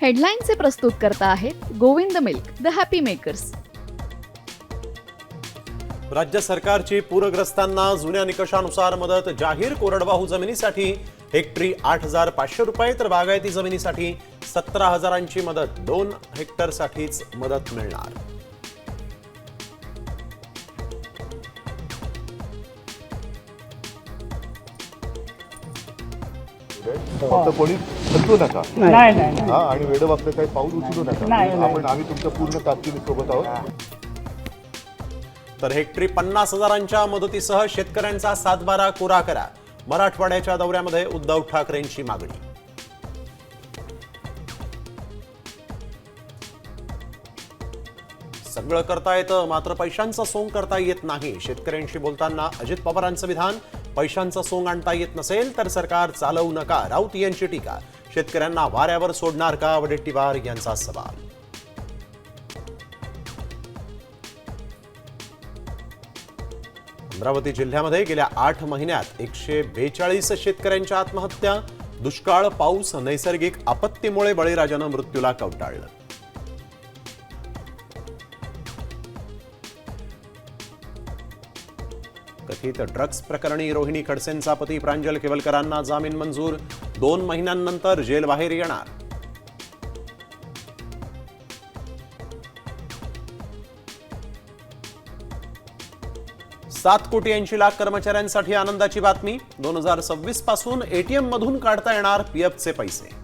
हेडलाईनचे प्रस्तुत करता आहेत Govind milk, the happy makers. राज्य सरकारची पूरग्रस्तांना जुन्या निकषानुसार मदत जाहीर। कोरडवाहू जमिनीसाठी हेक्टरी 8,500 रुपये तर बागायती जमिनीसाठी 17,000ची मदत। 2 हेक्टरसाठीच मदत मिळणार। फक्त कोणी हलवू नका। नाही नाही हा, आणि वेडवाकडे काही पाऊल उचलू नका। आम्ही तुमच्या पूर्ण ताकदीने सोबत आहोत। तर हेक्टरी 50,000च्या मदतीसह शेतकऱ्यांचा 7/12 कोरा करा। मराठवाड्याच्या दौऱ्यामध्ये उद्धव ठाकरेंची मागणी। सगळं करता येतं मात्र पैशांचं सोंग करता येत नाही। शेतकऱ्यांशी बोलताना अजित पवारांचं विधान। पैशांचं सोंग आणता येत नसेल तर सरकार चालवू नका, राऊत यांची टीका। शेतकऱ्यांना वाऱ्यावर सोडणार का, वडेट्टीवार यांचा सवाल। अमरावती जिल्ह्यामध्ये गेल्या 8 महिन्यात 142 शेतकऱ्यांच्या आत्महत्या। दुष्काळ, पाऊस, नैसर्गिक आपत्तीमुळे बळीराजानं मृत्यूला कवटाळलं। कथित ड्रग्ज प्रकरणी रोहिणी खडसेंचा पती प्रांजल केवलकरांना जामीन मंजूर। 2 महिन्यांनंतर जेलबाहेर येणार। 7,80,00,000 कर्मचाऱ्यांसाठी आनंदाची बातमी। 2026 पासून एटीएम मधून काढता येणार पीएफचे पैसे।